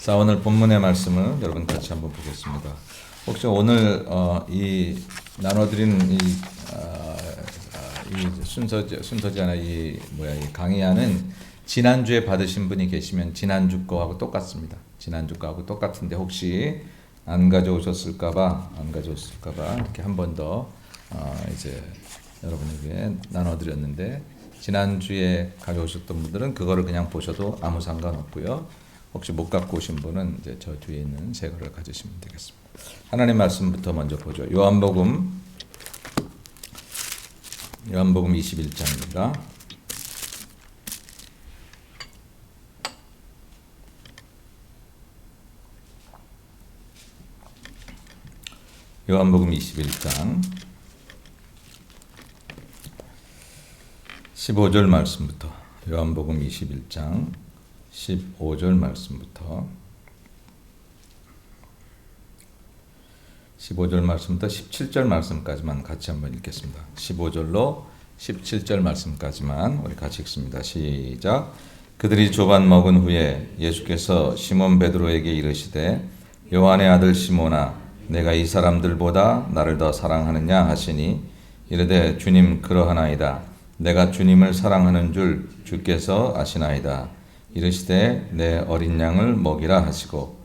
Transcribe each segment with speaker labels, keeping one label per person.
Speaker 1: 자, 오늘 본문의 말씀을 여러분 같이 한번 보겠습니다. 혹시 오늘 이 나눠드린 이 순서지 않아 이 강의하는 지난주에 받으신 분이 계시면 지난주 거하고 똑같습니다. 지난주 거하고 똑같은데 혹시 안 가져오셨을까봐 이렇게 한 번 더 이제 여러분에게 나눠드렸는데, 지난주에 가져오셨던 분들은 그거를 그냥 보셔도 아무 상관없고요. 혹시 못 갖고 오신 분은 이제 저 뒤에 있는 새 거를 가지시면 되겠습니다. 하나님 말씀부터 먼저 보죠. 요한복음 21장입니다. 요한복음 21장 15절 말씀부터, 요한복음 21장 15절 말씀부터 17절 말씀까지만 같이 한번 읽겠습니다. 15절로 17절 말씀까지만 우리 같이 읽습니다. 시작. 그들이 조반 먹은 후에 예수께서 시몬 베드로에게 이르시되, 요한의 아들 시몬아, 내가 이 사람들보다 나를 더 사랑하느냐 하시니, 이르되 주님 그러하나이다. 내가 주님을 사랑하는 줄 주께서 아시나이다. 이르시되 내 어린 양을 먹이라 하시고,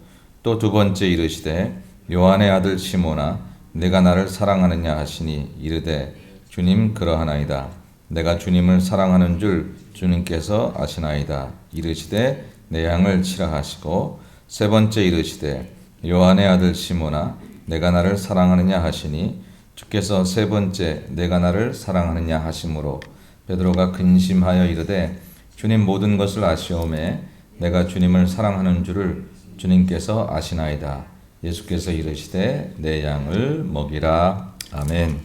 Speaker 1: 또 두 번째 이르시되 요한의 아들 시몬아, 내가 나를 사랑하느냐 하시니, 이르되 주님 그러하나이다. 내가 주님을 사랑하는 줄 주님께서 아시나이다. 이르시되 내 양을 치라 하시고, 세 번째 이르시되 요한의 아들 시몬아, 내가 나를 사랑하느냐 하시니, 주께서 세 번째 내가 나를 사랑하느냐 하심으로 베드로가 근심하여 이르되, 주님 모든 것을 아시오매 내가 주님을 사랑하는 줄을 주님께서 아시나이다. 예수께서 이르시되 내 양을 먹이라. 아멘.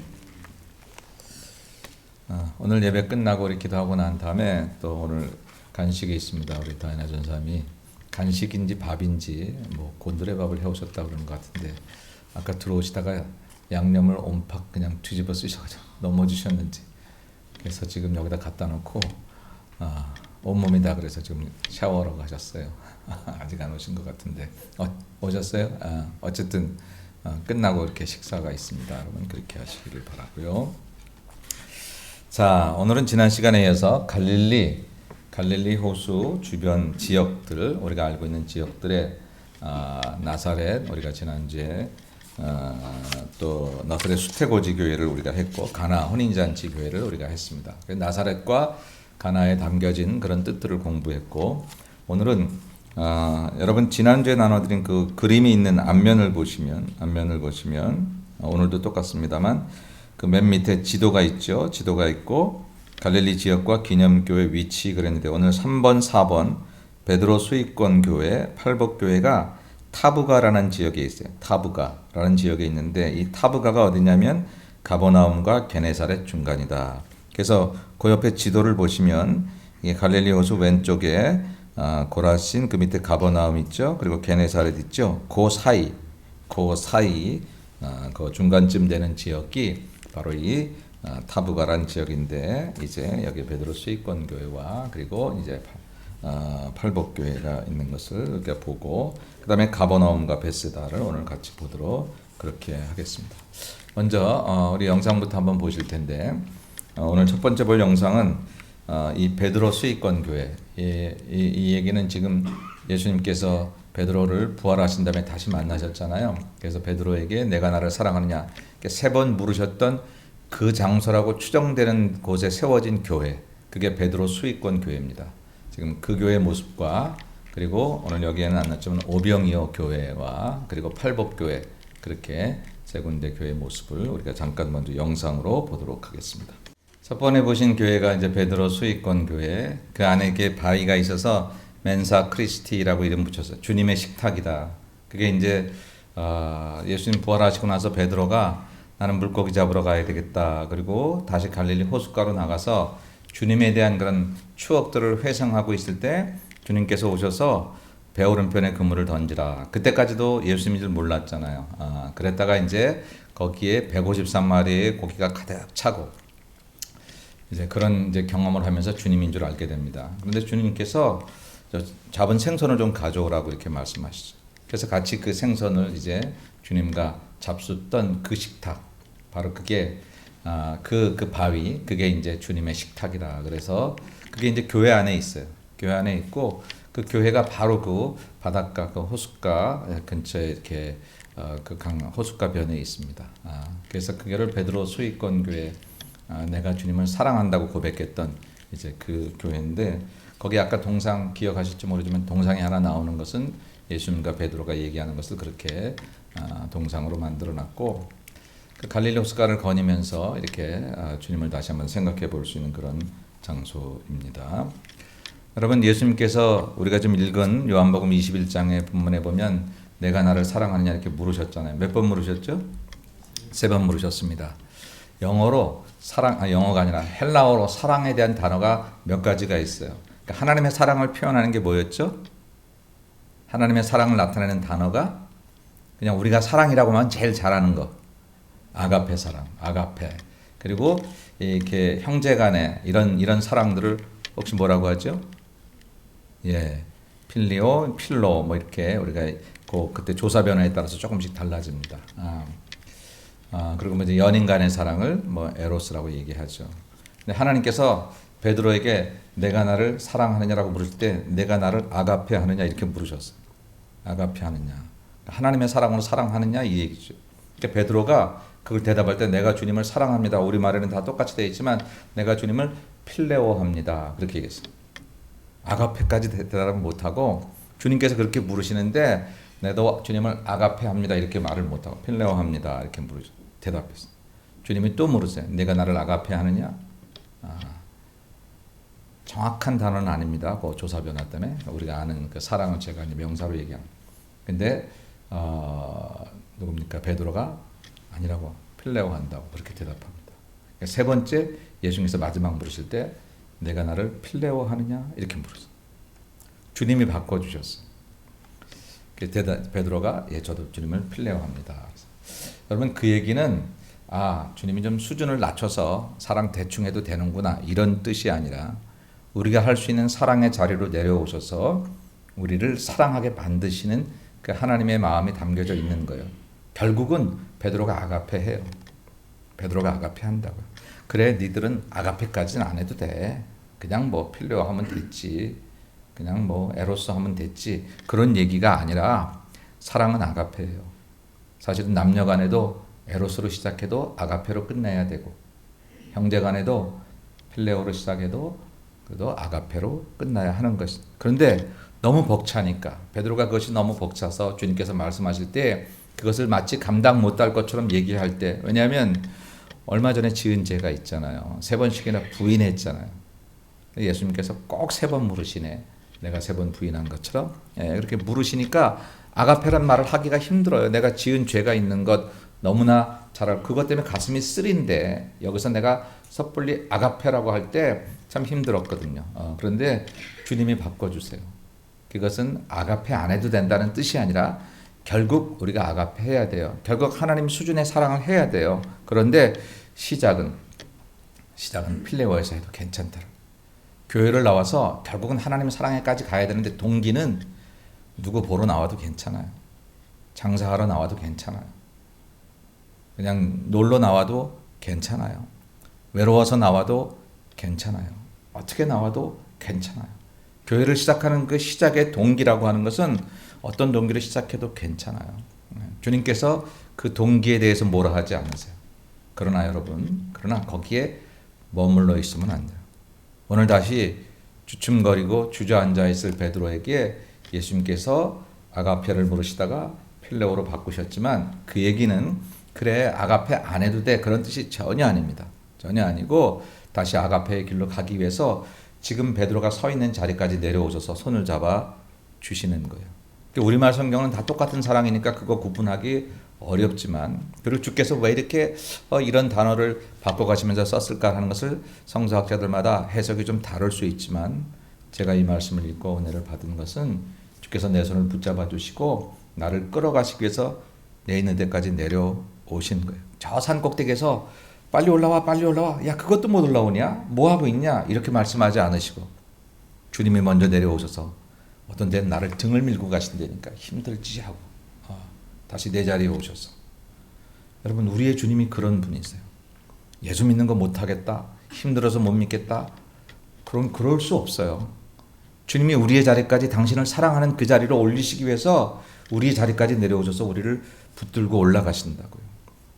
Speaker 1: 오늘 예배 끝나고 우리 기도하고 난 다음에 또 오늘 간식이 있습니다. 우리 다이나 전사님이 간식인지 밥인지 곤드레밥을 해오셨다 그러는 것 같은데, 아까 들어오시다가 양념을 온팍 그냥 뒤집어 쓰셔가지고 넘어지셨는지, 그래서 지금 여기다 갖다 놓고 온몸이다 그래서 지금 샤워하러 가셨어요. 아직 안 오신 것 같은데 오셨어요? 어쨌든 끝나고 이렇게 식사가 있습니다. 여러분 그렇게 하시기를 바라고요. 자, 오늘은 지난 시간에 이어서 갈릴리 호수 주변 지역들, 우리가 알고 있는 지역들의 나사렛, 우리가 지난주에 또 나사렛 수태고지 교회를 우리가 했고, 가나 혼인잔치 교회를 우리가 했습니다. 나사렛과 가나에 담겨진 그런 뜻들을 공부했고, 오늘은 여러분 지난주에 나눠드린 그 그림이 있는 앞면을 보시면 오늘도 똑같습니다만 그 맨 밑에 지도가 있죠. 지도가 있고 갈릴리 지역과 기념교회 위치 그랬는데, 오늘 3번 4번 베드로 수익권 교회 팔복교회가 타부가라는 지역에 있어요. 타부가라는 지역에 있는데, 이 타부가가 어디냐면 가버나움과 게네사렛 중간이다. 그래서 그 옆에 지도를 보시면 이게 갈릴리 호수 왼쪽에 고라신, 그 밑에 가버나움 있죠. 그리고 게네사렛 있죠. 그 사이 그 중간쯤 되는 지역이 바로 이 타부가라는 지역인데, 이제 여기 베드로 수익권 교회와 그리고 이제 팔복교회가 있는 것을 이렇게 보고, 그 다음에 가버나움과 베스다를 오늘 같이 보도록 그렇게 하겠습니다. 먼저 우리 영상부터 한번 보실 텐데, 오늘 첫 번째 볼 영상은 이 베드로 수익권 교회. 이 얘기는 지금 예수님께서 베드로를 부활하신 다음에 다시 만나셨잖아요. 그래서 베드로에게 내가 나를 사랑하느냐 세 번 물으셨던 그 장소라고 추정되는 곳에 세워진 교회, 그게 베드로 수익권 교회입니다. 지금 그 교회의 모습과, 그리고 오늘 여기에는 안 나왔지만 오병이어 교회와 그리고 팔복교회, 그렇게 세 군데 교회의 모습을 우리가 잠깐 먼저 영상으로 보도록 하겠습니다. 첫 번에 보신 교회가 이제 베드로 수익권 교회, 그 안에 이렇게 바위가 있어서 멘사 크리스티라고 이름 붙였어요. 주님의 식탁이다. 그게 이제 예수님 부활하시고 나서 베드로가 나는 물고기 잡으러 가야 되겠다. 그리고 다시 갈릴리 호숫가로 나가서 주님에 대한 그런 추억들을 회상하고 있을 때 주님께서 오셔서 배 오른편에 그물을 던지라. 그때까지도 예수님인 줄 몰랐잖아요. 그랬다가 이제 거기에 153마리의 고기가 가득 차고 이제 그런 이제 경험을 하면서 주님인 줄 알게 됩니다. 그런데 주님께서 저 잡은 생선을 좀 가져오라고 이렇게 말씀하시죠. 그래서 같이 그 생선을 이제 주님과 잡숫던 그 식탁, 바로 그게 그 바위, 그게 이제 주님의 식탁이라. 그래서 그게 이제 교회 안에 있어요. 교회 안에 있고 그 교회가 바로 그 바닷가, 그 호숫가 근처에 이렇게 그 강 호숫가 변에 있습니다. 그래서 그거를 베드로 수익권 교회, 내가 주님을 사랑한다고 고백했던 이제 그 교회인데, 거기 아까 동상 기억하실지 모르지만 동상이 하나 나오는 것은 예수님과 베드로가 얘기하는 것을 그렇게 동상으로 만들어놨고, 그 갈릴리 호숫가를 거니면서 이렇게 주님을 다시 한번 생각해 볼 수 있는 그런 장소입니다. 여러분, 예수님께서 우리가 좀 읽은 요한복음 21장의 본문에 보면 내가 나를 사랑하느냐 이렇게 물으셨잖아요. 몇 번 물으셨죠? 3번 물으셨습니다. 영어로 사랑, 영어가 아니라 헬라어로 사랑에 대한 단어가 몇 가지가 있어요. 그러니까 하나님의 사랑을 표현하는 게 뭐였죠? 하나님의 사랑을 나타내는 단어가 그냥 우리가 사랑이라고 하면 제일 잘하는 거, 아가페 사랑, 아가페. 그리고 이렇게 형제간의 이런 사랑들을 혹시 뭐라고 하죠? 예, 필리오, 필로 뭐 이렇게 우리가 그때 조사 변화에 따라서 조금씩 달라집니다. 그리고 뭐 이제 연인 간의 사랑을 뭐 에로스라고 얘기하죠. 근데 하나님께서 베드로에게 내가 나를 사랑하느냐라고 물으실 때 내가 나를 아가페 하느냐 이렇게 물으셨어요. 아가페 하느냐. 하나님의 사랑으로 사랑하느냐 이 얘기죠. 그러니까 베드로가 그걸 대답할 때 내가 주님을 사랑합니다. 우리말에는 다 똑같이 되어 있지만 내가 주님을 필레오합니다. 그렇게 얘기했어요. 아가페까지 대답을 못하고 주님께서 그렇게 물으시는데 내도 주님을 아가페합니다. 이렇게 말을 못하고 필레오합니다. 이렇게 대답했어요. 주님이 또 물으세요. 내가 나를 아가페하느냐? 정확한 단어는 아닙니다. 그 조사 변화 때문에 우리가 아는 그 사랑을 제가 이제 명사로 얘기합니다. 근데 누굽니까? 베드로가 아니라고 필레오 한다고 그렇게 대답합니다. 그러니까 3번째 예수님께서 마지막 물으실 때 내가 나를 필레오 하느냐 이렇게 물었어요. 주님이 바꿔주셨어요. 베드로가 예 저도 주님을 필레오 합니다. 여러분 그 얘기는 주님이 좀 수준을 낮춰서 사랑 대충 해도 되는구나 이런 뜻이 아니라 우리가 할 수 있는 사랑의 자리로 내려오셔서 우리를 사랑하게 만드시는 그 하나님의 마음이 담겨져 있는 거예요. 결국은 베드로가 아가페 해요. 베드로가 아가페 한다고요. 그래 니들은 아가페까지는 안 해도 돼. 그냥 뭐 필레오 하면 됐지. 그냥 뭐 에로스 하면 됐지. 그런 얘기가 아니라 사랑은 아가페예요. 사실은 남녀 간에도 에로스로 시작해도 아가페로 끝내야 되고 형제 간에도 필레오로 시작해도 그래도 아가페로 끝나야 하는 것이. 그런데 너무 벅차니까 베드로가 그것이 너무 벅차서 주님께서 말씀하실 때 그것을 마치 감당 못할 것처럼 얘기할 때, 왜냐하면 얼마 전에 지은 죄가 있잖아요. 3번씩이나 부인했잖아요. 예수님께서 꼭 3번 물으시네. 내가 3번 부인한 것처럼 그렇게 물으시니까 아가페란 말을 하기가 힘들어요. 내가 지은 죄가 있는 것 너무나 잘 알고 그것 때문에 가슴이 쓰린데 여기서 내가 섣불리 아가페라고 할 때 참 힘들었거든요. 그런데 주님이 바꿔주세요. 그것은 아가페 안 해도 된다는 뜻이 아니라 결국 우리가 아가페 해야 돼요. 결국 하나님 수준의 사랑을 해야 돼요. 그런데 시작은 필레오에서 해도 괜찮다. 교회를 나와서 결국은 하나님 사랑에까지 가야 되는데 동기는 누구 보러 나와도 괜찮아요. 장사하러 나와도 괜찮아요. 그냥 놀러 나와도 괜찮아요. 외로워서 나와도 괜찮아요. 어떻게 나와도 괜찮아요. 교회를 시작하는 그 시작의 동기라고 하는 것은 어떤 동기로 시작해도 괜찮아요. 주님께서 그 동기에 대해서 뭐라 하지 않으세요. 그러나 거기에 머물러 있으면 안 돼요. 오늘 다시 주춤거리고 주저앉아 있을 베드로에게 예수님께서 아가페를 물으시다가 필레오로 바꾸셨지만 그 얘기는 그래 아가페 안 해도 돼 그런 뜻이 전혀 아닙니다. 전혀 아니고 다시 아가페의 길로 가기 위해서 지금 베드로가 서 있는 자리까지 내려오셔서 손을 잡아 주시는 거예요. 우리말 성경은 다 똑같은 사랑이니까 그거 구분하기 어렵지만, 그리고 주께서 왜 이렇게 이런 단어를 바꿔가시면서 썼을까 하는 것을 성서학자들마다 해석이 좀 다를 수 있지만, 제가 이 말씀을 읽고 은혜를 받은 것은 주께서 내 손을 붙잡아 주시고 나를 끌어가시기 위해서 내 있는 데까지 내려오신 거예요. 저 산 꼭대기에서 빨리 올라와 야 그것도 못 올라오냐 뭐 하고 있냐 이렇게 말씀하지 않으시고 주님이 먼저 내려오셔서 어떤 데는 나를 등을 밀고 가신다니까 힘들지 하고 다시 내 자리에 오셔서. 여러분, 우리의 주님이 그런 분이세요. 예수 믿는 거 못하겠다, 힘들어서 못 믿겠다, 그럴 수 없어요. 주님이 우리의 자리까지, 당신을 사랑하는 그 자리로 올리시기 위해서 우리의 자리까지 내려오셔서 우리를 붙들고 올라가신다고요.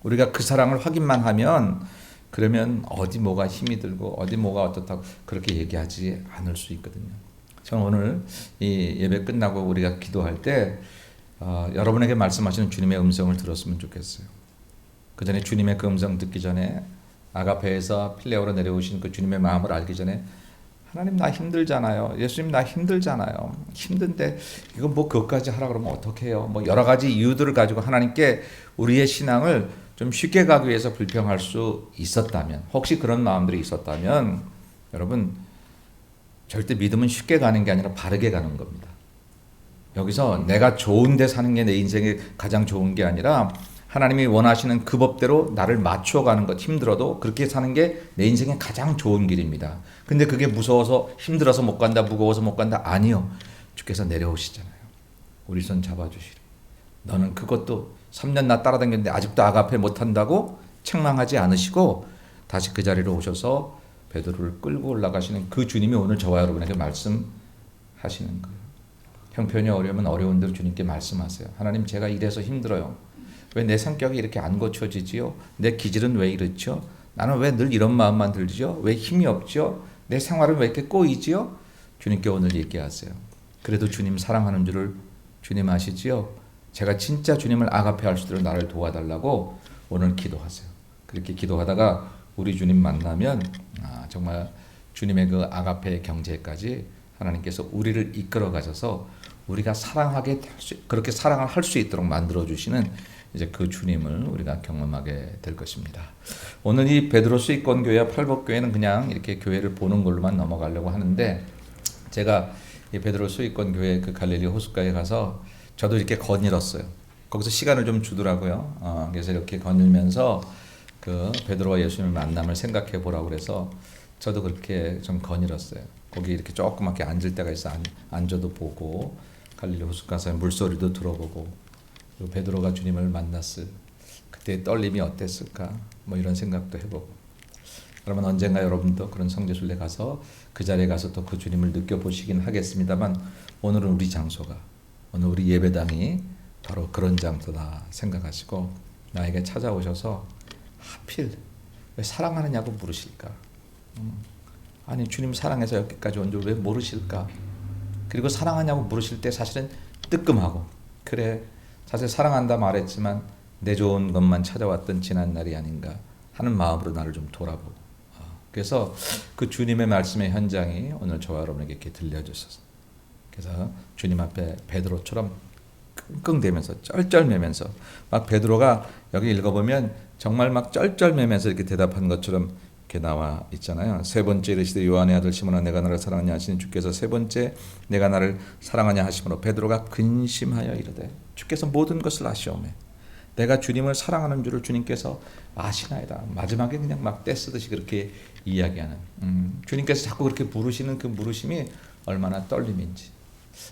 Speaker 1: 우리가 그 사랑을 확인만 하면, 그러면 어디 뭐가 힘이 들고 어디 뭐가 어떻다고 그렇게 얘기하지 않을 수 있거든요. 저는 오늘 이 예배 끝나고 우리가 기도할 때 여러분에게 말씀하시는 주님의 음성을 들었으면 좋겠어요. 그 전에 주님의 그 음성 듣기 전에, 아가페에서 필레오로 내려오신 그 주님의 마음을 알기 전에, 하나님 나 힘들잖아요. 예수님 나 힘들잖아요. 힘든데 이거 뭐 그것까지 하라 그러면 어떡해요. 뭐 여러 가지 이유들을 가지고 하나님께 우리의 신앙을 좀 쉽게 가기 위해서 불평할 수 있었다면, 혹시 그런 마음들이 있었다면, 여러분 절대 믿음은 쉽게 가는 게 아니라 바르게 가는 겁니다. 여기서 내가 좋은데 사는 게 내 인생에 가장 좋은 게 아니라, 하나님이 원하시는 그 법대로 나를 맞춰가는 것, 힘들어도 그렇게 사는 게 내 인생에 가장 좋은 길입니다. 근데 그게 무서워서 힘들어서 못 간다, 무거워서 못 간다, 아니요. 주께서 내려오시잖아요. 우리 손 잡아주시리. 너는 그것도 3년 나 따라다녔는데 아직도 아가페 못한다고 책망하지 않으시고 다시 그 자리로 오셔서 베드로를 끌고 올라가시는 그 주님이 오늘 저와 여러분에게 말씀하시는 거예요. 형편이 어려우면 어려운 대로 주님께 말씀하세요. 하나님, 제가 이래서 힘들어요. 왜 내 성격이 이렇게 안 고쳐지지요? 내 기질은 왜 이렇죠? 나는 왜 늘 이런 마음만 들지요? 왜 힘이 없죠? 내 생활은 왜 이렇게 꼬이지요? 주님께 오늘 얘기하세요. 그래도 주님 사랑하는 줄을 주님 아시지요? 제가 진짜 주님을 아가페할 수 있도록 나를 도와달라고 오늘 기도하세요. 그렇게 기도하다가 우리 주님 만나면 정말 주님의 그 아가페의 경제까지 하나님께서 우리를 이끌어 가셔서 우리가 사랑하게 그렇게 사랑을 할 수 있도록 만들어 주시는 이제 그 주님을 우리가 경험하게 될 것입니다. 오늘 이 베드로 수익권 교회와 팔복 교회는 그냥 이렇게 교회를 보는 걸로만 넘어가려고 하는데, 제가 이 베드로 수익권 교회 그 갈릴리 호숫가에 가서 저도 이렇게 거닐었어요. 거기서 시간을 좀 주더라고요. 그래서 이렇게 거닐면서 그 베드로와 예수님의 만남을 생각해 보라고 그래서 저도 그렇게 좀 거닐었어요. 거기 이렇게 조그맣게 앉을 때가 있어 앉아도 보고, 갈릴리 호숫가에서 물소리도 들어보고, 그리고 베드로가 주님을 만났을 그때의 떨림이 어땠을까, 뭐 이런 생각도 해보고. 그러면 언젠가 여러분도 그런 성지순례 가서 그 자리에 가서 또 그 주님을 느껴보시긴 하겠습니다만, 오늘은 우리 장소가, 오늘 우리 예배당이 바로 그런 장소다 생각하시고 나에게 찾아오셔서 하필 왜 사랑하느냐고 물으실까? 아니, 주님 사랑해서 여기까지 온 줄 왜 모르실까? 그리고 사랑하냐고 물으실 때 사실은 뜨끔하고, 그래 사실 사랑한다 말했지만 내 좋은 것만 찾아왔던 지난 날이 아닌가 하는 마음으로 나를 좀 돌아보고, 그래서 그 주님의 말씀의 현장이 오늘 저와 여러분에게 이렇게 들려주셔서, 그래서 주님 앞에 베드로처럼 끙끙대면서 쩔쩔매면서, 막 베드로가 여기 읽어보면 정말 막 쩔쩔매면서 이렇게 대답한 것처럼 이렇게 나와 있잖아요. 세 번째 이르시되 요한의 아들 시몬아 내가 나를 사랑하냐 하시니 주께서 세 번째 내가 나를 사랑하냐 하시므로 베드로가 근심하여 이르되 주께서 모든 것을 아시오매 내가 주님을 사랑하는 줄을 주님께서 아시나이다. 마지막에 그냥 막 떼쓰듯이 그렇게 이야기하는, 주님께서 자꾸 그렇게 부르시는 그 부르심이 얼마나 떨림인지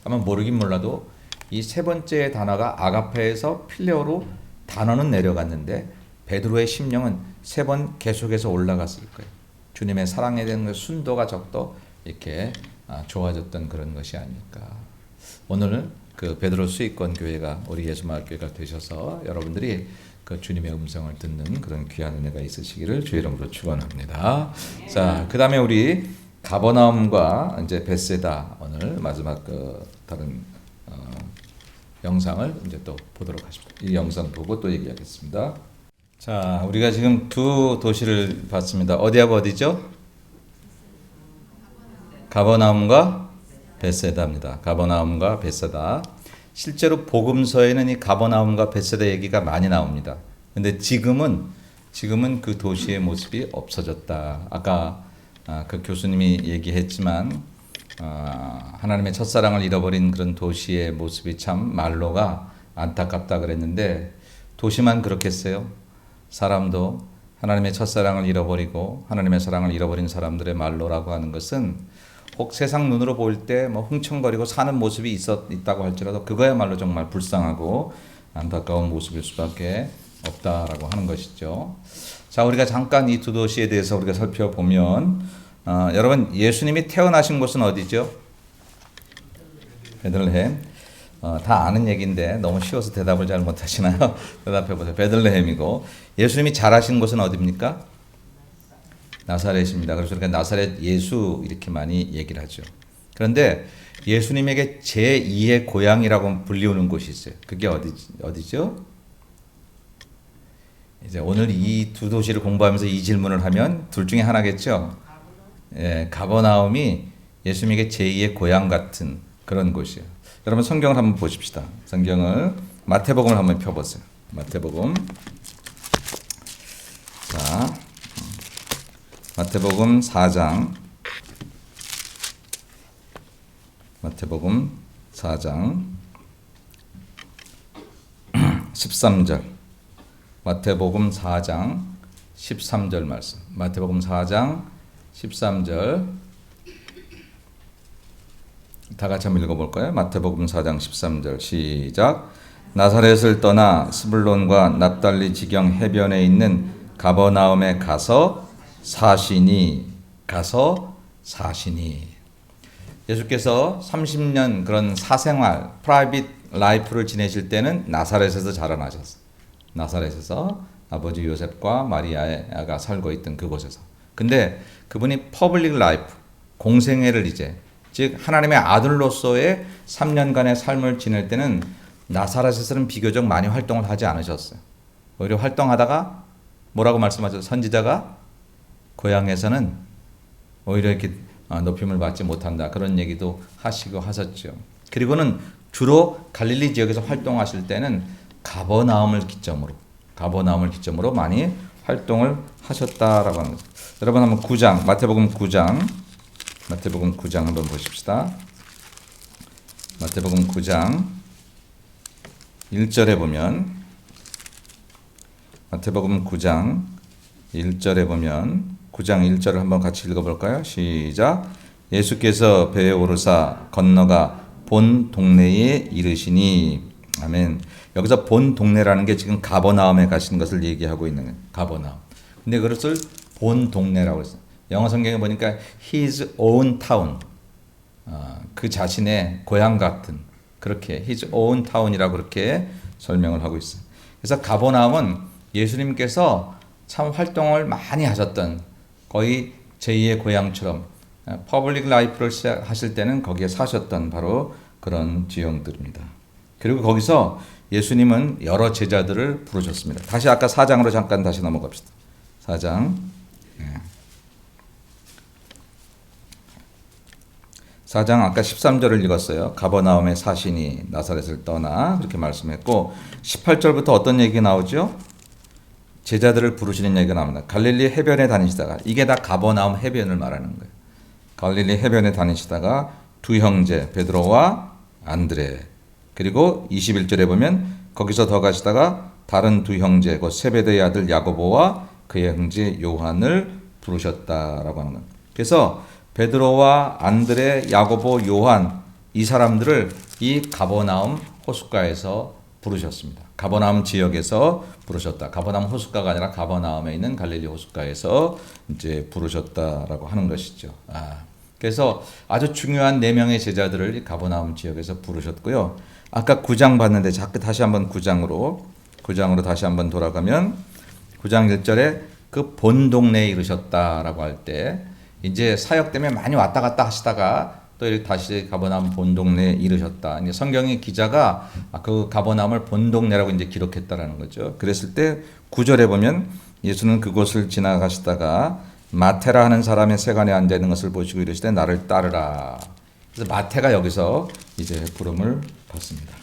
Speaker 1: 아마 모르긴 몰라도 이 세 번째 단어가 아가페에서 필레오로 단어는 내려갔는데 베드로의 심령은 세 번 계속해서 올라갔을 거예요. 주님의 사랑에 대한 순도가 적도 이렇게 좋아졌던 그런 것이 아닐까. 오늘은 그 베드로 수익권 교회가 우리 예수마을 교회가 되셔서 여러분들이 그 주님의 음성을 듣는 그런 귀한 은혜가 있으시기를 주의 이름으로 축원합니다. 자, 그다음에 우리 가버나움과 이제 벳세다 오늘 마지막 그 다른 영상을 이제 또 보도록 하십니다. 이 영상 보고 또 얘기하겠습니다. 자, 우리가 지금 두 도시를 봤습니다. 어디하고 어디죠? 가버나움과 벳세다입니다. 가버나움과 벳세다. 실제로 복음서에는 이 가버나움과 벳세다 얘기가 많이 나옵니다. 근데 지금은 그 도시의 모습이 없어졌다. 아까 그 교수님이 얘기했지만 하나님의 첫사랑을 잃어버린 그런 도시의 모습이 참 말로가 안타깝다 그랬는데, 도시만 그렇겠어요? 사람도 하나님의 첫사랑을 잃어버리고 하나님의 사랑을 잃어버린 사람들의 말로라고 하는 것은 혹 세상 눈으로 보일 때 뭐 흥청거리고 사는 모습이 있다고 할지라도 그거야말로 정말 불쌍하고 안타까운 모습일 수밖에 없다라고 하는 것이죠. 자, 우리가 잠깐 이 두 도시에 대해서 우리가 살펴보면 여러분 예수님이 태어나신 곳은 어디죠? 베들레헴. 다 아는 얘기인데 너무 쉬워서 대답을 잘 못하시나요? 대답해 보세요. 베들레헴이고 예수님이 자라신 곳은 어디입니까? 나사렛입니다. 그래서 우리가 나사렛 예수 이렇게 많이 얘기를 하죠. 그런데 예수님에게 제2의 고향이라고 불리우는 곳이 있어요. 그게 어디죠? 이제 오늘 이 두 도시를 공부하면서 이 질문을 하면 둘 중에 하나겠죠. 예, 가버나움이 예수님에게 제2의 고향 같은 그런 곳이에요. 여러분 성경을 한번 보십시다. 성경을 마태복음을 한번 펴보세요. 마태복음. 자, 마태복음 4장. 마태복음 4장 13절. 마태복음 4장 13절 말씀. 마태복음 4장 13절. 다 같이 한번 읽어볼까요? 마태복음 4장 13절 시작. 나사렛을 떠나 스불론과 납달리 지경 해변에 있는 가버나움에 가서 사시니. 예수께서 30년 그런 사생활, 프라이빗 라이프를 지내실 때는 나사렛에서 자라나셨어요. 나사렛에서 아버지 요셉과 마리아가 살고 있던 그곳에서. 근데 그분이 퍼블릭 라이프, 공생애를 이제 즉 하나님의 아들로서의 3년간의 삶을 지낼 때는 나사렛에서는 비교적 많이 활동을 하지 않으셨어요. 오히려 활동하다가 뭐라고 말씀하셨어요? 선지자가 고향에서는 오히려 이렇게 높임을 받지 못한다. 그런 얘기도 하시고 하셨죠. 그리고는 주로 갈릴리 지역에서 활동하실 때는 가버나움을 기점으로 많이 활동을 하셨다라고 하는 거죠. 여러분 한번 9장, 마태복음 9장 한번 보십시다. 마태복음 9장 1절에 보면 마태복음 9장 1절에 보면 9장 1절을 한번 같이 읽어볼까요? 시작. 예수께서 배에 오르사 건너가 본 동네에 이르시니. 아멘. 여기서 본 동네라는 게 지금 가버나움에 가신 것을 얘기하고 있는 거예요. 가버나움. 근데 그것을 본 동네라고 했어요. 영어 성경에 보니까 his own town. 그 자신의 고향 같은 그렇게 his own town이라고 그렇게 설명을 하고 있어요. 그래서 가버나움은 예수님께서 참 활동을 많이 하셨던 거의 제2의 고향처럼 퍼블릭 라이프를 시작하실 때는 거기에 사셨던 바로 그런 지형들입니다. 그리고 거기서 예수님은 여러 제자들을 부르셨습니다. 다시 아까 4장으로 잠깐 다시 넘어갑시다. 4장. 4장 아까 13절을 읽었어요. 가버나움에 사시니 나사렛을 떠나 그렇게 말씀했고 18절부터 어떤 얘기가 나오죠? 제자들을 부르시는 얘기가 나옵니다. 갈릴리 해변에 다니시다가 이게 다 가버나움 해변을 말하는 거예요. 갈릴리 해변에 다니시다가 두 형제 베드로와 안드레 그리고 21절에 보면 거기서 더 가시다가 다른 두 형제 곧 세베대의 아들 야고보와 그의 형제 요한을 부르셨다라고 하는 거예요. 그래서 베드로와 안드레, 야고보, 요한 이 사람들을 이 가버나움 호숫가에서 부르셨습니다. 가버나움 지역에서 부르셨다. 가버나움 호숫가가 아니라 가버나움에 있는 갈릴리 호숫가에서 이제 부르셨다라고 하는 것이죠. 그래서 아주 중요한 4명의 제자들을 가버나움 지역에서 부르셨고요. 아까 9장 봤는데 다시 한번 9장으로 다시 한번 돌아가면 9장 1절에 그 본 동네에 이르셨다라고 할 때 이제 사역 때문에 많이 왔다 갔다 하시다가 또 이렇게 다시 가버나움 본 동네에 이르셨다. 이제 성경의 기자가 그 가버나움을 본 동네라고 이제 기록했다라는 거죠. 그랬을 때 9절에 보면 예수는 그곳을 지나가시다가 마태라 하는 사람의 세간에 앉아 있는 것을 보시고 이르시되 나를 따르라. 그래서 마태가 여기서 이제 부름을 받습니다.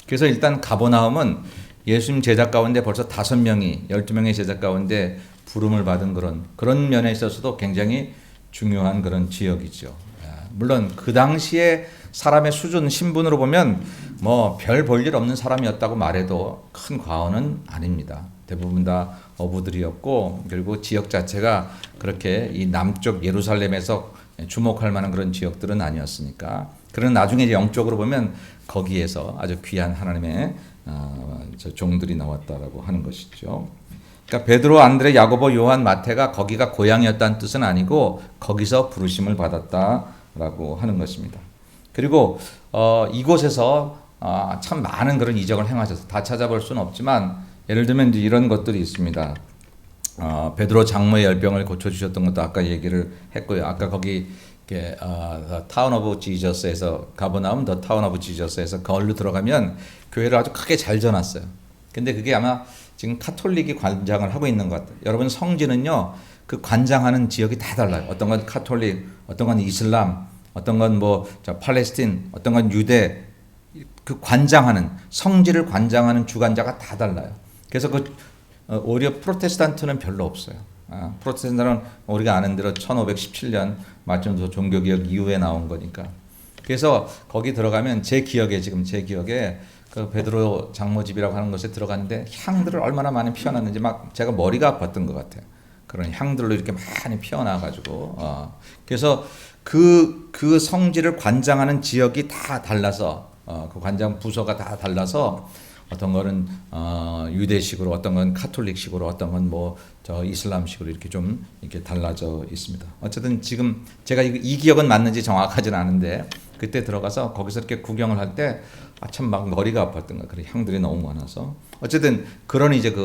Speaker 1: 그래서 일단 가버나움은 예수님 제자 가운데 벌써 5명이 12명의 제자 가운데 부름을 받은 그런 면에 있어서도 굉장히 중요한 그런 지역이죠. 물론 그 당시에 사람의 수준 신분으로 보면 뭐 별 볼 일 없는 사람이었다고 말해도 큰 과언은 아닙니다. 대부분 다 어부들이었고 그리고 지역 자체가 그렇게 이 남쪽 예루살렘에서 주목할 만한 그런 지역들은 아니었으니까. 그러나 나중에 이제 영적으로 보면 거기에서 아주 귀한 하나님의 종들이 나왔다라고 하는 것이죠. 그러니까 베드로, 안드레, 야고보, 요한, 마태가 거기가 고향이었다는 뜻은 아니고 거기서 부르심을 받았다라고 하는 것입니다. 그리고 이곳에서 참 많은 그런 이적을 행하셔서 다 찾아볼 수는 없지만 예를 들면 이제 이런 것들이 있습니다. 베드로 장모의 열병을 고쳐주셨던 것도 아까 얘기를 했고요. 아까 거기 타운 오브 지저스에서 가버나움 더 타운 오브 지저스에서 거울로 들어가면 교회를 아주 크게 잘 져놨어요. 근데 그게 아마 지금 카톨릭이 관장을 하고 있는 것 같아요. 여러분 성지는요 그 관장하는 지역이 다 달라요. 어떤 건 카톨릭, 어떤 건 이슬람, 어떤 건 팔레스틴, 어떤 건 유대. 그 관장하는 성지를 관장하는 주관자가 다 달라요. 그래서 오히려 프로테스탄트는 별로 없어요. 프로테스탄트는 우리가 아는 대로 1517년 마틴 종교개혁 이후에 나온 거니까. 그래서 거기 들어가면 제 기억에 그 베드로 장모집이라고 하는 곳에 들어갔는데 향들을 얼마나 많이 피워놨는지 막 제가 머리가 아팠던 것 같아요. 그런 향들로 이렇게 많이 피워놔가지고 그래서 그 성지를 관장하는 지역이 다 달라서 그 관장 부서가 다 달라서 어떤 거는 유대식으로, 어떤 건 카톨릭식으로, 어떤 건 이슬람식으로 이렇게 좀 이렇게 달라져 있습니다. 어쨌든 지금 제가 이 기억은 맞는지 정확하지는 않은데 그때 들어가서 거기서 이렇게 구경을 할 때 참 막 머리가 아팠던 거야. 그런 향들이 너무 많아서. 어쨌든 그런 이제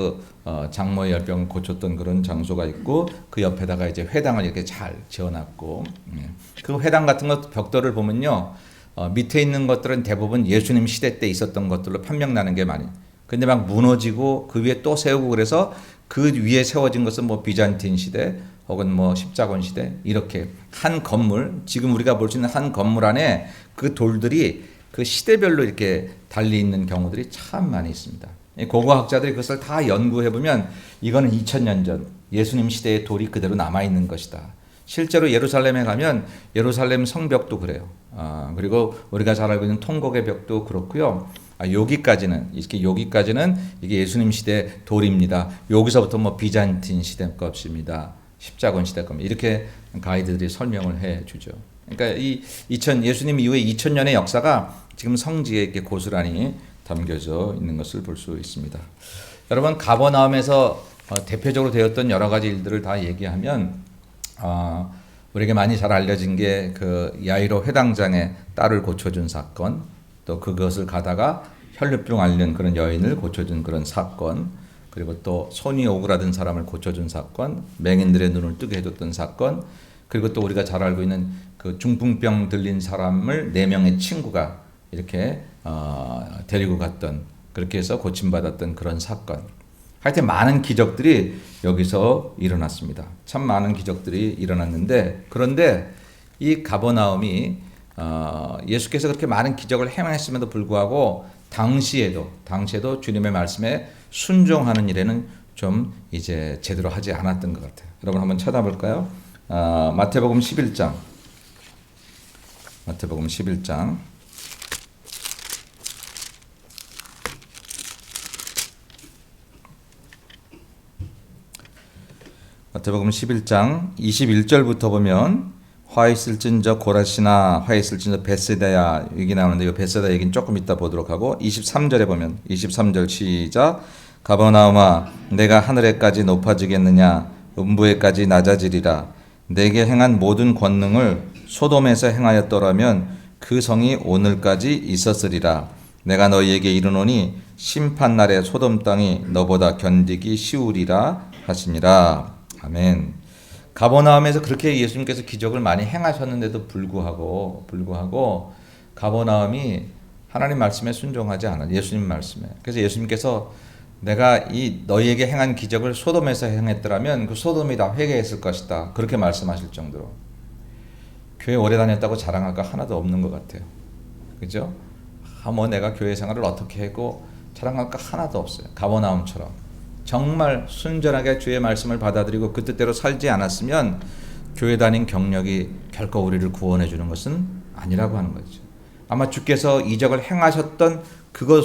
Speaker 1: 장모의 열병을 고쳤던 그런 장소가 있고 그 옆에다가 이제 회당을 이렇게 잘 지어놨고 그 회당 같은 것 벽돌을 보면요. 밑에 있는 것들은 대부분 예수님 시대 때 있었던 것들로 판명나는 게 많이. 근데 막 무너지고 그 위에 또 세우고 그래서 그 위에 세워진 것은 비잔틴 시대 혹은 십자군 시대 이렇게 한 건물, 지금 우리가 볼 수 있는 한 건물 안에 그 돌들이 그 시대별로 이렇게 달리 있는 경우들이 참 많이 있습니다. 고고학자들이 그것을 다 연구해 보면 이거는 2000년 전 예수님 시대의 돌이 그대로 남아 있는 것이다. 실제로 예루살렘에 가면 예루살렘 성벽도 그래요. 그리고 우리가 잘 알고 있는 통곡의 벽도 그렇고요. 여기까지는 이게 예수님 시대 돌입니다. 여기서부터 비잔틴 시대 것입니다. 십자군 시대 겁니다. 이렇게 가이드들이 설명을 해 주죠. 그러니까 예수님 이후에 2000년의 역사가 지금 성지에 이렇게 고스란히 담겨져 있는 것을 볼 수 있습니다. 여러분 가버나움에서 대표적으로 되었던 여러 가지 일들을 다 얘기하면 우리에게 많이 잘 알려진 게 그 야이로 회당장의 딸을 고쳐준 사건, 또 그것을 가다가 혈루병 앓는 그런 여인을 고쳐준 그런 사건, 그리고 또 손이 오그라든 사람을 고쳐준 사건, 맹인들의 눈을 뜨게 해줬던 사건, 그리고 또 우리가 잘 알고 있는 그 중풍병 들린 사람을 4명의 친구가 이렇게 데리고 갔던, 그렇게 해서 고침받았던 그런 사건. 하여튼 많은 기적들이 여기서 일어났습니다. 참 많은 기적들이 일어났는데, 그런데 이 가버나움이 예수께서 그렇게 많은 기적을 행했음에도 불구하고 당시에도 주님의 말씀에 순종하는 일에는 좀 이제 제대로 하지 않았던 것 같아요. 여러분 한번 찾아볼까요? 마태복음 11장. 마태복음 11장. 마태복음 11장 21절부터 보면 화 있을진저 고라시나 화 있을진저 베세다야 얘기 나오는데 이 베세다 얘기는 조금 이따 보도록 하고 23절에 보면 23절 시작 가버나움아 내가 하늘에까지 높아지겠느냐 음부에까지 낮아지리라 내게 행한 모든 권능을 소돔에서 행하였더라면 그 성이 오늘까지 있었으리라 내가 너희에게 이르노니 심판날에 소돔 땅이 너보다 견디기 쉬우리라 하시니라. 아멘. 가버나움에서 그렇게 예수님께서 기적을 많이 행하셨는데도 불구하고 가버나움이 하나님 말씀에 순종하지 않아. 예수님 말씀에. 그래서 예수님께서 내가 이 너희에게 행한 기적을 소돔에서 행했더라면 그 소돔이 다 회개했을 것이다. 그렇게 말씀하실 정도로. 교회 오래 다녔다고 자랑할 거 하나도 없는 것 같아요. 그죠? 내가 교회 생활을 어떻게 했고 자랑할 거 하나도 없어요. 가버나움처럼. 정말 순전하게 주의 말씀을 받아들이고 그 뜻대로 살지 않았으면 교회 다닌 경력이 결코 우리를 구원해 주는 것은 아니라고 하는 거죠. 아마 주께서 이적을 행하셨던 그거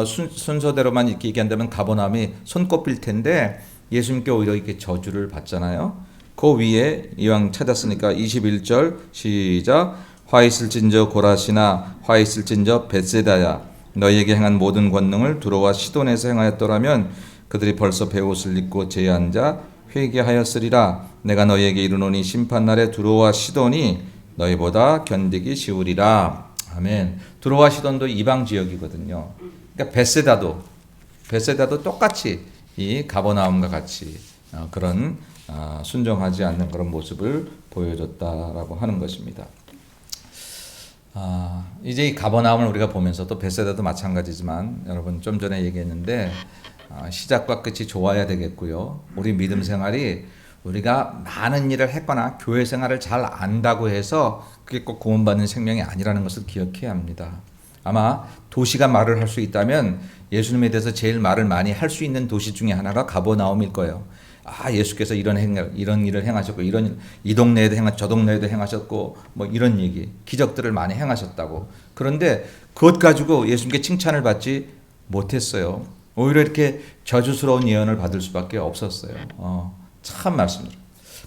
Speaker 1: 순서대로만 이렇게 얘기한다면 가버나움이 손꼽힐 텐데 예수님께 오히려 이렇게 저주를 받잖아요. 그 위에 이왕 찾았으니까 21절 시작. 화 있을진저 고라시나 화 있을진저 벳세다야 너희에게 행한 모든 권능을 두로와 시돈에서 행하였더라면 그들이 벌써 베옷을 입고 제에 앉아 회개하였으리라. 내가 너희에게 이르노니 심판날에 두로와 시돈이 너희보다 견디기 쉬우리라. 아멘. 두로와 시돈도 이방 지역이거든요. 그러니까 벳세다도 똑같이 이 가버나움과 같이 그런 순종하지 않는 그런 모습을 보여줬다라고 하는 것입니다. 이제 이 가버나움을 우리가 보면서 또 벳세다도 마찬가지지만 여러분 좀 전에 얘기했는데 시작과 끝이 좋아야 되겠고요. 우리 믿음 생활이 우리가 많은 일을 했거나 교회 생활을 잘 안다고 해서 그게 꼭 구원받는 생명이 아니라는 것을 기억해야 합니다. 아마 도시가 말을 할 수 있다면 예수님에 대해서 제일 말을 많이 할 수 있는 도시 중에 하나가 가버나움일 거예요. 예수께서 이런 일을 행하셨고 이 동네에도 저 동네에도 행하셨고 뭐 이런 얘기 기적들을 많이 행하셨다고. 그런데 그것 가지고 예수님께 칭찬을 받지 못했어요. 오히려 이렇게 저주스러운 예언을 받을 수밖에 없었어요. 참 말씀들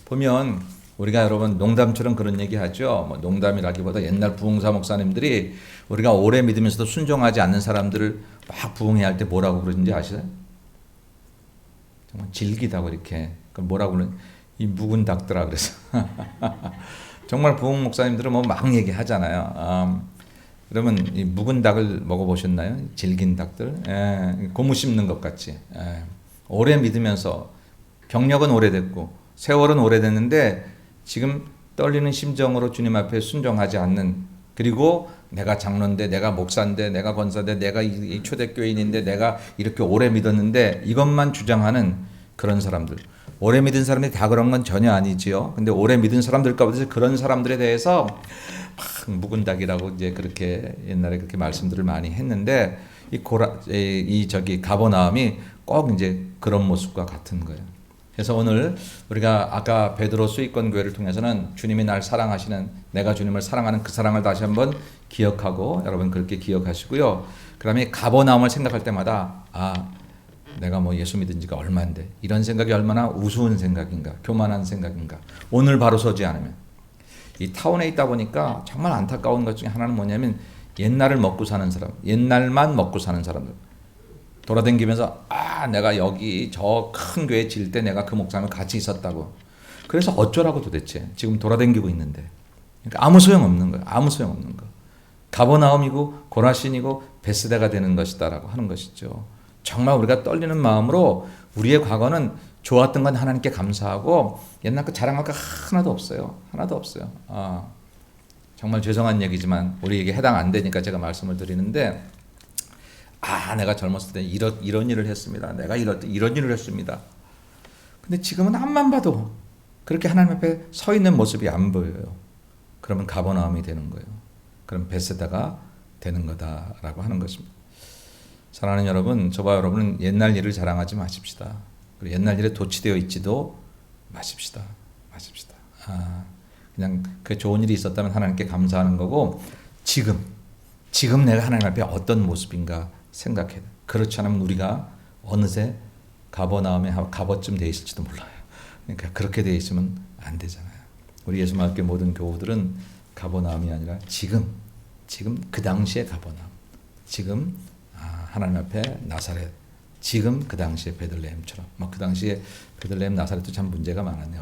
Speaker 1: 보면 우리가 여러분 농담처럼 그런 얘기 하죠. 뭐 농담이라기보다 옛날 부흥사 목사님들이 우리가 오래 믿으면서도 순종하지 않는 사람들을 막 부흥회 할 때 뭐라고 그러는지 아시나요? 정말 질기다고 이렇게 뭐라고 그러는 이 묵은 닭들아 그래서 정말 부흥 목사님들은 뭐 막 얘기하잖아요. 그러면 이 묵은 닭을 먹어보셨나요? 질긴 닭들, 고무 씹는 것 같이. 오래 믿으면서 경력은 오래됐고 세월은 오래됐는데 지금 떨리는 심정으로 주님 앞에 순종하지 않는, 그리고 내가 장로인데 내가 목사인데 내가 권사인데 내가 이 초대교인인데 내가 이렇게 오래 믿었는데 이것만 주장하는 그런 사람들. 오래 믿은 사람들이 다 그런 건 전혀 아니지요. 근데 오래 믿은 사람들 가운데 그런 사람들에 대해서 막 묵은 닭이라고 이제 그렇게 옛날에 그렇게 말씀들을 많이 했는데 가버나움이 꼭 이제 그런 모습과 같은 거예요. 그래서 오늘 우리가 아까 베드로 수익권 교회를 통해서는 주님이 날 사랑하시는, 내가 주님을 사랑하는 그 사랑을 다시 한번 기억하고, 여러분 그렇게 기억하시고요. 그다음에 가버나움을 생각할 때마다 내가 뭐 예수 믿은 지가 얼마인데 이런 생각이 얼마나 우스운 생각인가, 교만한 생각인가. 오늘 바로 서지 않으면. 이 타운에 있다 보니까 정말 안타까운 것 중에 하나는 뭐냐면 옛날을 먹고 사는 사람, 옛날만 먹고 사는 사람들. 돌아다니면서 내가 여기 저 큰 교회 질 때 내가 그 목사님과 같이 있었다고. 그래서 어쩌라고 도대체 지금 돌아다니고 있는데. 그러니까 아무 소용없는 거예요. 아무 소용없는 거. 가버나움이고 고라신이고 벳세다가 되는 것이다라고 하는 것이죠. 정말 우리가 떨리는 마음으로 우리의 과거는 좋았던 건 하나님께 감사하고 옛날 거 자랑할 거 하나도 없어요. 하나도 없어요. 정말 죄송한 얘기지만 우리에게 해당 안 되니까 제가 말씀을 드리는데 내가 젊었을 때 이런 일을 했습니다. 내가 이런 일을 했습니다. 근데 지금은 앞만 봐도 그렇게 하나님 앞에 서 있는 모습이 안 보여요. 그러면 가버나움이 되는 거예요. 그럼 벳세다가 되는 거다라고 하는 것입니다. 사랑하는 여러분, 저와 여러분은 옛날 일을 자랑하지 마십시다. 그리고 옛날 일에 도취되어 있지도 마십시다. 그냥 그 좋은 일이 있었다면 하나님께 감사하는 거고, 지금 내가 하나님 앞에 어떤 모습인가 생각해야 돼. 그렇지 않으면 우리가 어느새 가버나움에 갑어쯤 돼 있을지도 몰라요. 그러니까 그렇게 돼 있으면 안 되잖아요. 우리 예수님께 모든 교우들은 가버나움이 아니라 지금 그 당시에 가버나움, 지금 하나님 앞에 나사렛, 지금 그 당시에 베들레헴처럼. 그 당시에 베들레헴 나사렛도 참 문제가 많았네요.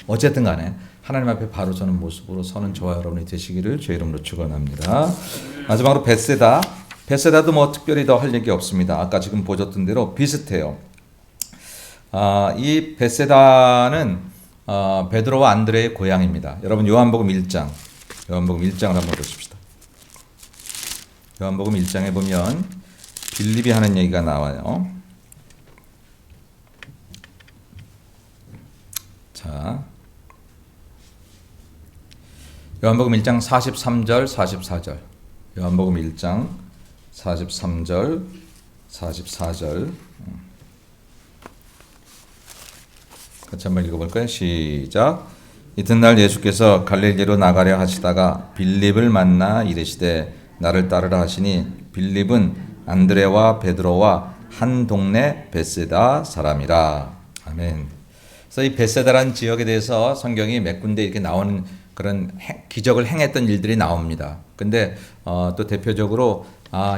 Speaker 1: 어쨌든 간에 하나님 앞에 바로 서는 모습으로 서는 저와 여러분이 되시기를 주의 이름으로 축원합니다. 마지막으로 벳세다도 뭐 특별히 더 할 얘기 없습니다. 아까 지금 보셨던 대로 비슷해요. 이 벳세다는 베드로와 안드레의 고향입니다. 여러분 요한복음 1장을 한번 보십시다. 요한복음 1장에 보면 빌립이 하는 얘기가 나와요. 자, 요한복음 1장 43절 44절. 요한복음 1장 43절 44절. 같이 한번 읽어볼까요? 시작. 이튿날 예수께서 갈릴리로 나가려 하시다가 빌립을 만나 이르시되 나를 따르라 하시니 빌립은 안드레와 베드로와 한 동네 벳세다 사람이라. 아멘. 그래서 이 베세다라는 지역에 대해서 성경이 몇 군데 이렇게 나오는 그런 기적을 행했던 일들이 나옵니다. 근데 또 대표적으로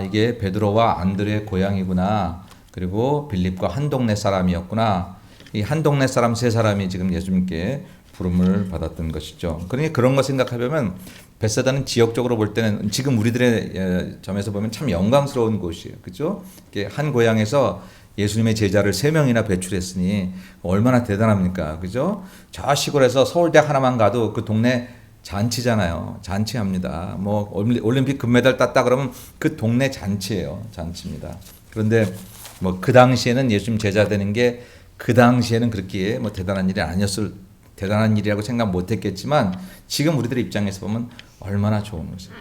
Speaker 1: 이게 베드로와 안드레의 고향이구나. 그리고 빌립과 한 동네 사람이었구나. 이 한 동네 사람 세 사람이 지금 예수님께 부름을 받았던 것이죠. 그러니 그런 거 생각하면 베세다는 지역적으로 볼 때는 지금 우리들의 점에서 보면 참 영광스러운 곳이에요. 그렇죠? 한 고향에서 예수님의 제자를 3명이나 배출했으니 얼마나 대단합니까? 그죠? 저 시골에서 서울대학 하나만 가도 그 동네 잔치잖아요. 잔치합니다. 뭐 올림픽 금메달 땄다 그러면 그 동네 잔치예요. 잔치입니다. 그런데 뭐 그 당시에는 예수님 제자 되는 게 그 당시에는 그렇게 뭐 대단한 일이 아니었을 대단한 일이라고 생각 못했겠지만 지금 우리들의 입장에서 보면 얼마나 좋은 것이에요.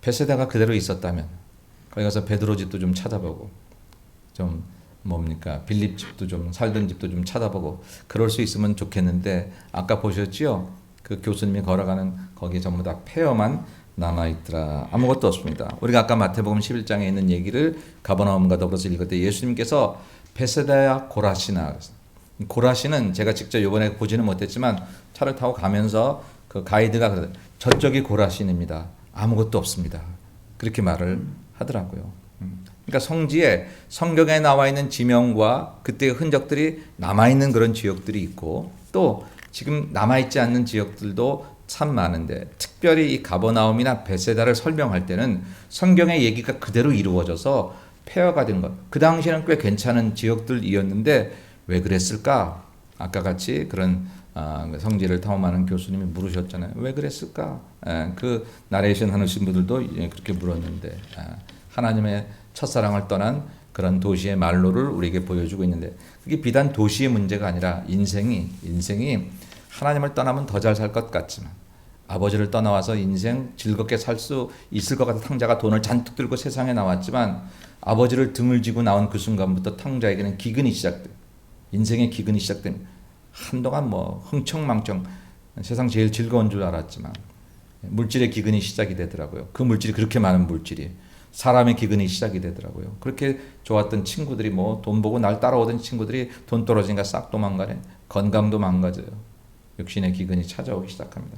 Speaker 1: 베세다가 그대로 있었다면 거기 가서 베드로 집도 좀 찾아보고 좀 뭡니까 빌립 집도 좀 살던 집도 좀 찾아보고 그럴 수 있으면 좋겠는데 아까 보셨죠? 그 교수님이 걸어가는 거기 전부 다 폐허만 남아있더라. 아무것도 없습니다. 우리가 아까 마태복음 11장에 있는 얘기를 가버나움과 더불어서 읽을 때 예수님께서 베세다야 고라시나, 고라시는 제가 직접 이번에 보지는 못했지만 차를 타고 가면서 그 가이드가 저쪽이 고라신입니다. 아무것도 없습니다. 그렇게 말을 하더라고요. 그러니까 성지에 성경에 나와 있는 지명과 그때의 흔적들이 남아있는 그런 지역들이 있고 또 지금 남아있지 않는 지역들도 참 많은데 특별히 이 가버나움이나 베세다를 설명할 때는 성경의 얘기가 그대로 이루어져서 폐허가 된 것. 그 당시에는 꽤 괜찮은 지역들이었는데 왜 그랬을까? 아까 같이 그런 성지를 탐험하는 교수님이 물으셨잖아요. 왜 그랬을까? 그 나레이션 하신 분들도 그렇게 물었는데 하나님의 첫사랑을 떠난 그런 도시의 말로를 우리에게 보여주고 있는데 그게 비단 도시의 문제가 아니라 인생이 하나님을 떠나면 더 잘 살 것 같지만 아버지를 떠나와서 인생 즐겁게 살 수 있을 것 같은 탕자가 돈을 잔뜩 들고 세상에 나왔지만 아버지를 등을 지고 나온 그 순간부터 탕자에게는 기근이 시작돼. 인생의 기근이 시작됩니다. 한동안 뭐 흥청망청 세상 제일 즐거운 줄 알았지만 물질의 기근이 시작이 되더라고요. 그 물질이 그렇게 많은 물질이 사람의 기근이 시작이 되더라고요. 그렇게 좋았던 친구들이 뭐 돈 보고 날 따라오던 친구들이 돈 떨어지니까 싹 도망가네. 건강도 망가져요. 육신의 기근이 찾아오기 시작합니다.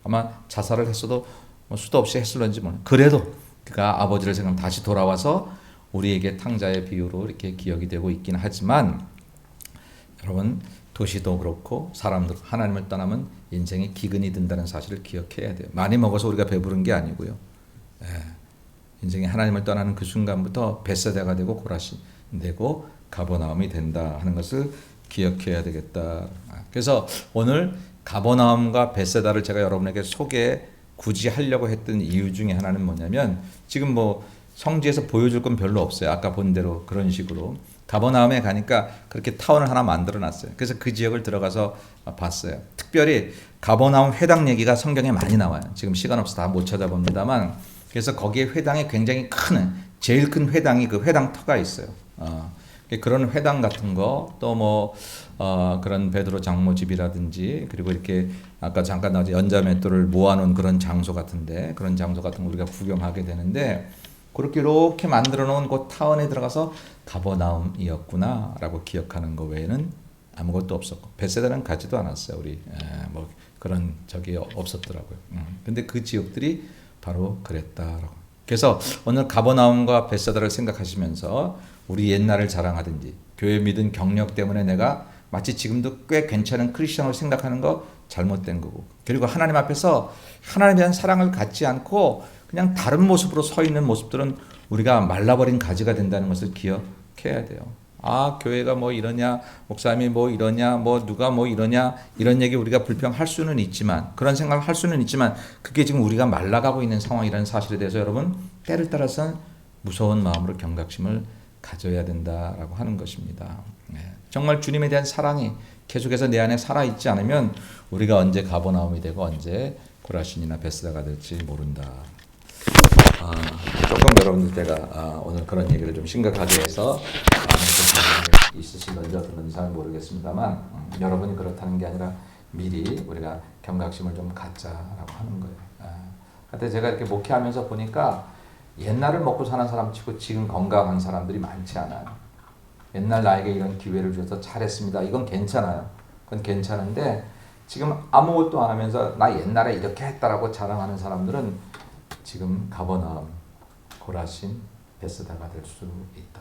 Speaker 1: 아마 자살을 했어도 뭐 수도 없이 했을런지 모르겠어요. 그래도 그가 아버지를 생각하면 다시 돌아와서 우리에게 탕자의 비유로 이렇게 기억이 되고 있긴 하지만 여러분 도시도 그렇고 사람도 하나님을 떠나면 인생에 기근이 든다는 사실을 기억해야 돼요. 많이 먹어서 우리가 배부른 게 아니고요. 인생에 하나님을 떠나는 그 순간부터 벳세다가 되고 고라신 되고 가버나움이 된다 하는 것을 기억해야 되겠다. 그래서 오늘 가버나움과 벳세다를 제가 여러분에게 굳이 하려고 했던 이유 중에 하나는 뭐냐면 지금 뭐 성지에서 보여줄 건 별로 없어요. 아까 본 대로 그런 식으로 가버나움에 가니까 그렇게 타운을 하나 만들어 놨어요. 그래서 그 지역을 들어가서 봤어요. 특별히 가버나움 회당 얘기가 성경에 많이 나와요. 지금 시간 없어서 다 못 찾아봅니다만 그래서 거기에 회당이 굉장히 제일 큰 회당이 그 회당터가 있어요. 그런 회당 같은 거 또 뭐 그런 베드로 장로 집이라든지 그리고 이렇게 아까 잠깐 나왔죠 연자맷돌을 모아놓은 그런 장소 같은데 그런 장소 같은 거 우리가 구경하게 되는데 그렇게 이렇게 만들어 놓은 그 타운에 들어가서 가버나움이었구나라고 기억하는 거 외에는 아무것도 없었고 벳세다는 가지도 않았어요. 우리 뭐 그런 적이 없었더라고요. 근데 그 지역들이 바로 그랬다라고. 그래서 오늘 가버나움과 벳세다를 생각하시면서 우리 옛날을 자랑하든지 교회 믿은 경력 때문에 내가 마치 지금도 꽤 괜찮은 크리스천으로 생각하는 거 잘못된 거고 그리고 하나님 앞에서 하나님에 대한 사랑을 갖지 않고 그냥 다른 모습으로 서 있는 모습들은 우리가 말라버린 가지가 된다는 것을 기억해야 돼요. 교회가 뭐 이러냐, 목사님이 뭐 이러냐, 뭐 누가 뭐 이러냐 이런 얘기 우리가 불평할 수는 있지만 그런 생각을 할 수는 있지만 그게 지금 우리가 말라가고 있는 상황이라는 사실에 대해서 여러분 때를 따라서는 무서운 마음으로 경각심을 가져야 된다라고 하는 것입니다. 정말 주님에 대한 사랑이 계속해서 내 안에 살아있지 않으면 우리가 언제 가버나움이 되고 언제 고라신이나 벳세다가 될지 모른다. 조금 여러분들 제가 오늘 그런 얘기를 좀 심각하게 해서 있으신지 어떤지 잘 모르겠습니다만 여러분이 그렇다는 게 아니라 미리 우리가 경각심을 좀 갖자라고 하는 거예요. 근데 제가 이렇게 목회하면서 보니까 옛날을 먹고 사는 사람 치고 지금 건강한 사람들이 많지 않아요. 옛날 나에게 이런 기회를 주셔서 잘했습니다. 이건 괜찮아요. 그건 괜찮은데 지금 아무것도 안 하면서 나 옛날에 이렇게 했다라고 자랑하는 사람들은 지금 가버나움, 고라신, 베스다가 될 수 있다.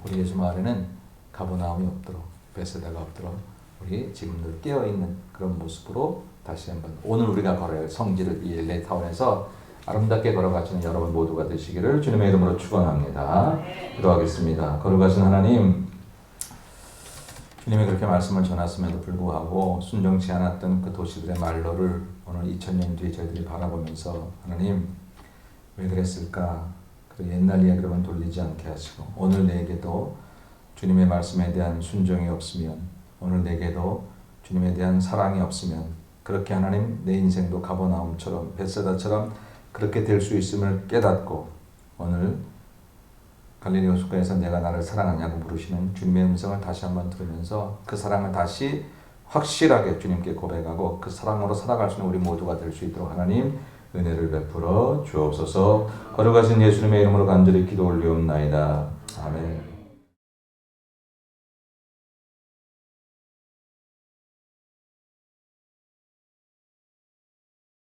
Speaker 1: 우리 예수 마을에는 가버나움이 없도록, 베스다가 없도록 우리 지금 늘 깨어있는 그런 모습으로 다시 한번 오늘 우리가 걸어야 할 성지를 이 LA 타운에서 아름답게 걸어가시는 여러분 모두가 되시기를 주님의 이름으로 축원합니다. 기도하겠습니다. 걸어가신 하나님, 주님이 그렇게 말씀을 전했음에도 불구하고 순종치 않았던 그 도시들의 말로를 오늘 2000년 뒤에 저희들이 바라보면서 하나님 왜 그랬을까? 그 옛날 이야기로만 돌리지 않게 하시고 오늘 내게도 주님의 말씀에 대한 순종이 없으면, 오늘 내게도 주님에 대한 사랑이 없으면 그렇게 하나님 내 인생도 가버나움처럼 베세다처럼 그렇게 될 수 있음을 깨닫고 오늘 갈릴리 호숫가에서 내가 나를 사랑하냐고 물으시는 주님의 음성을 다시 한번 들으면서 그 사랑을 다시 확실하게 주님께 고백하고 그 사랑으로 살아갈 수 있는 우리 모두가 될 수 있도록 하나님 은혜를 베풀어 주옵소서. 거룩하신 예수님의 이름으로 간절히 기도 올리옵나이다. 아멘.